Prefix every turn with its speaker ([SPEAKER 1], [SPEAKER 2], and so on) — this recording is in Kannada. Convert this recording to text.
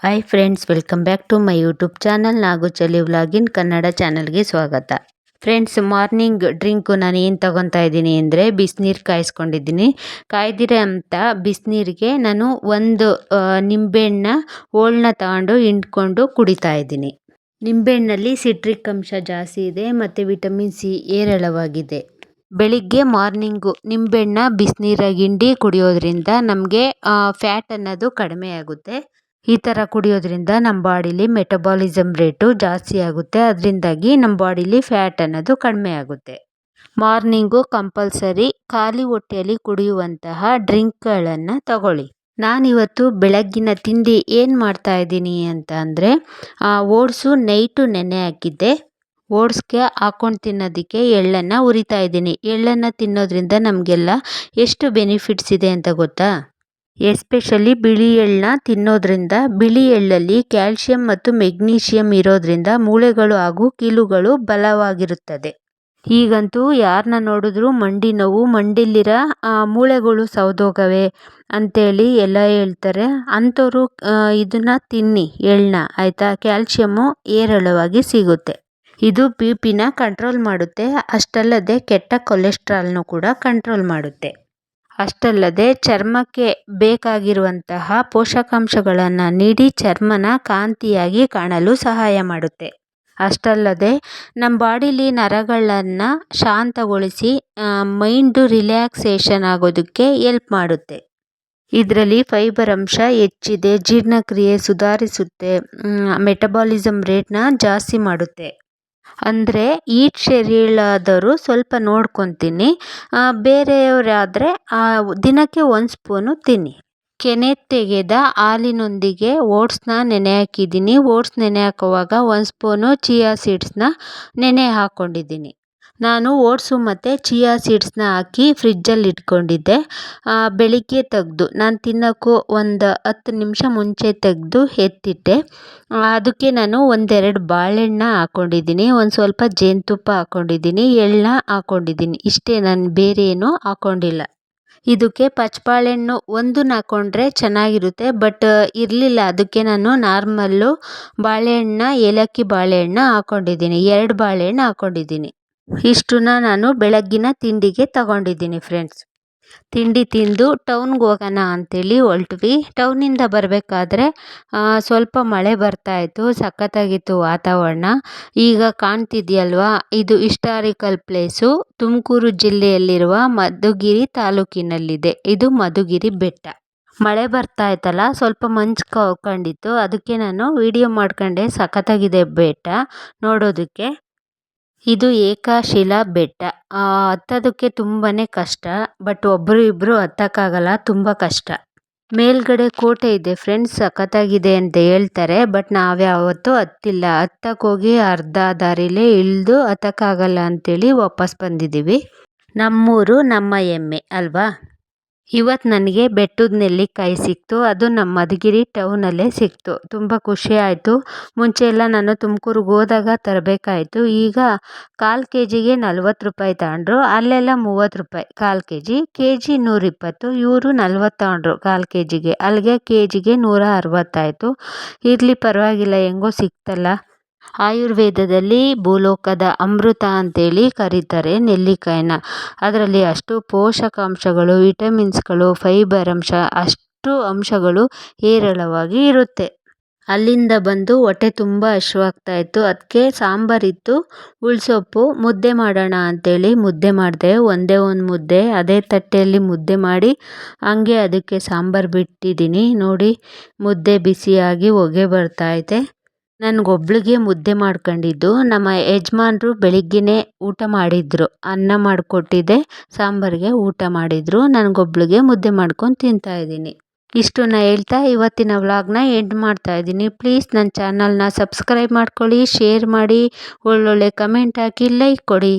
[SPEAKER 1] Hi friends, welcome back to my YouTube channel ನಾಗುಚಲಿ ವ್ಲಾಗ್ ಇನ್ ಕನ್ನಡ ಚಾನಲ್ಗೆ ಸ್ವಾಗತ. ಫ್ರೆಂಡ್ಸ್, ಮಾರ್ನಿಂಗ್ ಡ್ರಿಂಕು ನಾನು ಏನು ತಗೊತಾ ಇದ್ದೀನಿ ಅಂದರೆ ಬಿಸಿನೀರು ಕಾಯಿಸ್ಕೊಂಡಿದ್ದೀನಿ. ಕಾಯ್ದಿರೋ ಅಂಥ ಬಿಸಿನೀರಿಗೆ ನಾನು ಒಂದು ನಿಂಬೆಹಣ್ಣ ಹೋಳನ್ನ ತಗೊಂಡು ಹಿಂಡ್ಕೊಂಡು ಕುಡಿತಾ ಇದ್ದೀನಿ. ನಿಂಬೆಹಣ್ಣಲ್ಲಿ ಸಿಟ್ರಿಕ್ ಅಂಶ ಜಾಸ್ತಿ ಇದೆ ಮತ್ತು ವಿಟಮಿನ್ ಸಿ ಹೇರಳವಾಗಿದೆ. ಬೆಳಿಗ್ಗೆ ಮಾರ್ನಿಂಗು ನಿಂಬೆಹಣ್ಣ ಬಿಸಿನೀರಾಗಿ ಹಿಂಡಿ ಕುಡಿಯೋದ್ರಿಂದ ನಮಗೆ ಫ್ಯಾಟ್ ಅನ್ನೋದು ಕಡಿಮೆ ಆಗುತ್ತೆ. ಈ ಥರ ಕುಡಿಯೋದ್ರಿಂದ ನಮ್ಮ ಬಾಡೀಲಿ ಮೆಟಬಾಲಿಸಮ್ ರೇಟು ಜಾಸ್ತಿ ಆಗುತ್ತೆ. ಅದರಿಂದಾಗಿ ನಮ್ಮ ಬಾಡೀಲಿ ಫ್ಯಾಟ್ ಅನ್ನೋದು ಕಡಿಮೆ ಆಗುತ್ತೆ. ಮಾರ್ನಿಂಗು ಕಂಪಲ್ಸರಿ ಖಾಲಿ ಹೊಟ್ಟೆಯಲ್ಲಿ ಕುಡಿಯುವಂತಹ ಡ್ರಿಂಕ್ಗಳನ್ನು ತಗೊಳ್ಳಿ. ನಾನಿವತ್ತು ಬೆಳಗ್ಗಿನ ತಿಂಡಿ ಏನು ಮಾಡ್ತಾ ಇದ್ದೀನಿ ಅಂತ ಅಂದರೆ ಓಟ್ಸು ನೈಟು ನೆನೆ ಹಾಕಿದ್ದೆ. ಓಟ್ಸ್ಗೆ ಹಾಕ್ಕೊಂಡು ತಿನ್ನೋದಕ್ಕೆ ಎಳ್ಳನ್ನು ಹುರಿತಾ ಇದ್ದೀನಿ. ಎಳ್ಳನ್ನು ತಿನ್ನೋದ್ರಿಂದ ನಮಗೆಲ್ಲ ಎಷ್ಟು ಬೆನಿಫಿಟ್ಸ್ ಇದೆ ಅಂತ ಗೊತ್ತಾ? ಎಸ್ಪೆಷಲಿ ಬಿಳಿ ಎಳ್ಳನ್ನ ತಿನ್ನೋದ್ರಿಂದ ಬಿಳಿ ಎಳ್ಳಲ್ಲಿ ಕ್ಯಾಲ್ಶಿಯಂ ಮತ್ತು ಮೆಗ್ನೀಷಿಯಂ ಇರೋದ್ರಿಂದ ಮೂಳೆಗಳು ಹಾಗೂ ಕೀಲುಗಳು ಬಲವಾಗಿರುತ್ತದೆ. ಈಗಂತೂ ಯಾರನ್ನ ನೋಡಿದ್ರೂ ಮಂಡಿ ನೋವು, ಮಂಡಿಲಿರೋ ಮೂಳೆಗಳು ಸೌದೋಗವೆ ಅಂತೇಳಿ ಎಲ್ಲ ಹೇಳ್ತಾರೆ. ಅಂಥವ್ರು ಇದನ್ನು ತಿನ್ನಿ, ಎಳ್ಳನ್ನ, ಆಯಿತಾ? ಕ್ಯಾಲ್ಶಿಯಮ್ಮು ಹೇರಳವಾಗಿ ಸಿಗುತ್ತೆ. ಇದು ಬಿ ಪಿನ ಕಂಟ್ರೋಲ್ ಮಾಡುತ್ತೆ. ಅಷ್ಟಲ್ಲದೆ ಕೆಟ್ಟ ಕೊಲೆಸ್ಟ್ರಾಲ್ನು ಕೂಡ ಕಂಟ್ರೋಲ್ ಮಾಡುತ್ತೆ. ಅಷ್ಟಲ್ಲದೆ ಚರ್ಮಕ್ಕೆ ಬೇಕಾಗಿರುವಂತಹ ಪೋಷಕಾಂಶಗಳನ್ನು ನೀಡಿ ಚರ್ಮನ ಕಾಂತಿಯಾಗಿ ಕಾಣಲು ಸಹಾಯ ಮಾಡುತ್ತೆ. ಅಷ್ಟಲ್ಲದೆ ನಮ್ಮ ಬಾಡೀಲಿ ನರಗಳನ್ನು ಶಾಂತಗೊಳಿಸಿ ಮೈಂಡು ರಿಲ್ಯಾಕ್ಸೇಷನ್ ಆಗೋದಕ್ಕೆ ಹೆಲ್ಪ್ ಮಾಡುತ್ತೆ. ಇದರಲ್ಲಿ ಫೈಬರ್ ಅಂಶ ಹೆಚ್ಚಿದೆ. ಜೀರ್ಣಕ್ರಿಯೆ ಸುಧಾರಿಸುತ್ತೆ. ಮೆಟಬಾಲಿಸಮ್ ರೇಟ್ನ ಜಾಸ್ತಿ ಮಾಡುತ್ತೆ. ಅಂದರೆ ಈಟ್ ಶರೀರದವರು ಸ್ವಲ್ಪ ನೋಡ್ಕೊತೀನಿ. ಬೇರೆಯವರಾದರೆ ದಿನಕ್ಕೆ 1 ಸ್ಪೂನು ತಿನ್ನಿ. ಕೆನೆ ತೆಗೆದ ಹಾಲಿನೊಂದಿಗೆ ಓಟ್ಸ್ನ ನೆನೆ ಹಾಕಿದ್ದೀನಿ. ಓಟ್ಸ್ ನೆನೆ ಹಾಕುವಾಗ 1 ಸ್ಪೂನು ಚಿಯಾ ಸೀಡ್ಸ್ನ ನೆನೆ ಹಾಕ್ಕೊಂಡಿದ್ದೀನಿ. ನಾನು ಓಟ್ಸು ಮತ್ತು ಚಿಯಾ ಸೀಡ್ಸ್ನ ಹಾಕಿ ಫ್ರಿಜ್ಜಲ್ಲಿ ಇಟ್ಕೊಂಡಿದ್ದೆ. ಬೆಳಿಗ್ಗೆ ತೆಗೆದು ನಾನು ತಿನ್ನೋಕ್ಕೂ ಒಂದು 10 ನಿಮಿಷ ಮುಂಚೆ ತೆಗೆದು ಎತ್ತಿಟ್ಟೆ. ಅದಕ್ಕೆ ನಾನು 1-2 ಬಾಳೆಹಣ್ಣ ಹಾಕ್ಕೊಂಡಿದ್ದೀನಿ. ಒಂದು ಸ್ವಲ್ಪ ಜೇನುತುಪ್ಪ ಹಾಕ್ಕೊಂಡಿದ್ದೀನಿ. ಎಳ್ಳನ್ನ ಹಾಕ್ಕೊಂಡಿದ್ದೀನಿ. ಇಷ್ಟೇ, ನಾನು ಬೇರೆ ಏನೂ ಹಾಕ್ಕೊಂಡಿಲ್ಲ. ಇದಕ್ಕೆ ಪಚ್ಚಬಾಳೆಹಣ್ಣು ಒಂದನ್ನು ಹಾಕ್ಕೊಂಡ್ರೆ ಚೆನ್ನಾಗಿರುತ್ತೆ. ಬಟ್ ಇರಲಿಲ್ಲ, ಅದಕ್ಕೆ ನಾನು ನಾರ್ಮಲ್ಲು ಬಾಳೆಹಣ್ಣ, ಏಲಕ್ಕಿ ಬಾಳೆಹಣ್ಣ ಹಾಕ್ಕೊಂಡಿದ್ದೀನಿ. 2 ಬಾಳೆಹಣ್ಣು ಹಾಕ್ಕೊಂಡಿದ್ದೀನಿ. ಇಷ್ಟನ್ನ ನಾನು ಬೆಳಗ್ಗಿನ ತಿಂಡಿಗೆ ತಗೊಂಡಿದ್ದೀನಿ. ಫ್ರೆಂಡ್ಸ್, ತಿಂಡಿ ತಿಂದು ಟೌನ್ಗೆ ಹೋಗೋಣ ಅಂಥೇಳಿ ಹೊರಟ್ವಿ. ಟೌನಿಂದ ಬರಬೇಕಾದ್ರೆ ಸ್ವಲ್ಪ ಮಳೆ ಬರ್ತಾಯಿತ್ತು. ಸಖತ್ತಾಗಿತ್ತು ವಾತಾವರಣ. ಈಗ ಕಾಣ್ತಿದೆಯಲ್ವಾ, ಇದು ಹಿಸ್ಟಾರಿಕಲ್ ಪ್ಲೇಸು. ತುಮಕೂರು ಜಿಲ್ಲೆಯಲ್ಲಿರುವ ಮಧುಗಿರಿ ತಾಲೂಕಿನಲ್ಲಿದೆ. ಇದು ಮಧುಗಿರಿ ಬೆಟ್ಟ. ಮಳೆ ಬರ್ತಾಯಿತ್ತಲ್ಲ, ಸ್ವಲ್ಪ ಮಂಜು ಕವ್ಕೊಂಡಿತ್ತು. ಅದಕ್ಕೆ ನಾನು ವಿಡಿಯೋ ಮಾಡ್ಕೊಂಡೆ. ಸಖತ್ತಾಗಿದೆ ಬೆಟ್ಟ ನೋಡೋದಕ್ಕೆ. ಇದು ಏಕಶಿಲಾ ಬೆಟ್ಟ. ಹತ್ತೋದಕ್ಕೆ ತುಂಬಾ ಕಷ್ಟ. ಬಟ್ ಒಬ್ಬರು ಇಬ್ಬರು ಹತ್ತಕ್ಕಾಗಲ್ಲ, ತುಂಬ ಕಷ್ಟ. ಮೇಲ್ಗಡೆ ಕೋಟೆ ಇದೆ ಫ್ರೆಂಡ್ಸ್, ಸಖತ್ತಾಗಿದೆ ಅಂತ ಹೇಳ್ತಾರೆ. ಬಟ್ ನಾವ್ಯಾವತ್ತೂ ಹತ್ತಿಲ್ಲ. ಹತ್ತಕ್ಕೋಗಿ ಅರ್ಧ ದಾರಿಲೇ ಇಳಿದು ಹತ್ತಕ್ಕಾಗಲ್ಲ ಅಂಥೇಳಿ ವಾಪಸ್ ಬಂದಿದ್ದೀವಿ. ನಮ್ಮೂರು ನಮ್ಮ ಹೆಮ್ಮೆ ಅಲ್ವಾ? ಇವತ್ತು ನನಗೆ ಬೆಟ್ಟದ ನೆಲ್ಲಿಕಾಯಿ ಸಿಕ್ತು. ಅದು ನಮ್ಮ ಮಧುಗಿರಿ ಟೌನಲ್ಲೇ ಸಿಕ್ತು. ತುಂಬ ಖುಷಿ ಆಯಿತು. ಮುಂಚೆ ಎಲ್ಲ ನಾನು ತುಮಕೂರಿಗೆ ಹೋದಾಗ ತರಬೇಕಾಯಿತು. ಈಗ 1/4 kgಗೆ 40 ರೂಪಾಯಿ ತಗೊಂಡ್ರು. ಅಲ್ಲೆಲ್ಲ 30 ರೂಪಾಯಿ 1/4 kg. kg 120. ಇವರು 40 ತಗೊಂಡ್ರು 1/4 kgಗೆ. ಅಲ್ಲಿಗೆ kgಗೆ 160 ಆಯಿತು. ಇರಲಿ, ಪರವಾಗಿಲ್ಲ, ಹೆಂಗೋ ಸಿಕ್ತಲ್ಲ. ಆಯುರ್ವೇದದಲ್ಲಿ ಭೂಲೋಕದ ಅಮೃತ ಅಂತೇಳಿ ಕರೀತಾರೆ ನೆಲ್ಲಿಕಾಯಿನ. ಅದರಲ್ಲಿ ಅಷ್ಟು ಪೋಷಕಾಂಶಗಳು, ವಿಟಮಿನ್ಸ್ಗಳು, ಫೈಬರ್ ಅಂಶ, ಅಷ್ಟು ಅಂಶಗಳು ಹೇರಳವಾಗಿ ಇರುತ್ತೆ. ಅಲ್ಲಿಂದ ಬಂದು ಹೊಟ್ಟೆ ತುಂಬ ಹಶ್ವಾಗ್ತಾಯಿತ್ತು. ಅದಕ್ಕೆ ಸಾಂಬಾರಿತ್ತು, ಉಳ್ಸೊಪ್ಪು, ಮುದ್ದೆ ಮಾಡೋಣ ಅಂಥೇಳಿ ಮುದ್ದೆ ಮಾಡಿದೆ. ಒಂದೇ ಒಂದು ಮುದ್ದೆ. ಅದೇ ತಟ್ಟೆಯಲ್ಲಿ ಮುದ್ದೆ ಮಾಡಿ ಹಂಗೆ ಅದಕ್ಕೆ ಸಾಂಬಾರು ಬಿಟ್ಟಿದ್ದೀನಿ. ನೋಡಿ, ಮುದ್ದೆ ಬಿಸಿಯಾಗಿ ಹೊಗೆ ಬರ್ತಾಯಿದೆ. ನನಗೊಬ್ಳಿಗೆ ಮುದ್ದೆ ಮಾಡ್ಕೊಂಡಿದ್ದು. ನಮ್ಮ ಯಜಮಾನ್ರು ಬೆಳಿಗ್ಗೆನೇ ಊಟ ಮಾಡಿದ್ರು. ಅನ್ನ ಮಾಡಿಕೊಟ್ಟಿದ್ದೆ, ಸಾಂಬಾರಿಗೆ ಊಟ ಮಾಡಿದರು. ನನಗೊಬ್ಳಿಗೆ ಮುದ್ದೆ ಮಾಡ್ಕೊಂಡು ತಿಂತಾಯಿದ್ದೀನಿ. ಇಷ್ಟನ್ನ ಹೇಳ್ತಾ ಇವತ್ತಿನ ವ್ಲಾಗ್ನ ಎಂಡ್ ಮಾಡ್ತಾಯಿದ್ದೀನಿ. ಪ್ಲೀಸ್ ನನ್ನ ಚಾನಲ್ನ ಸಬ್ಸ್ಕ್ರೈಬ್ ಮಾಡ್ಕೊಳ್ಳಿ, ಶೇರ್ ಮಾಡಿ, ಒಳ್ಳೊಳ್ಳೆ ಕಮೆಂಟ್ ಹಾಕಿ, ಲೈಕ್ ಕೊಡಿ.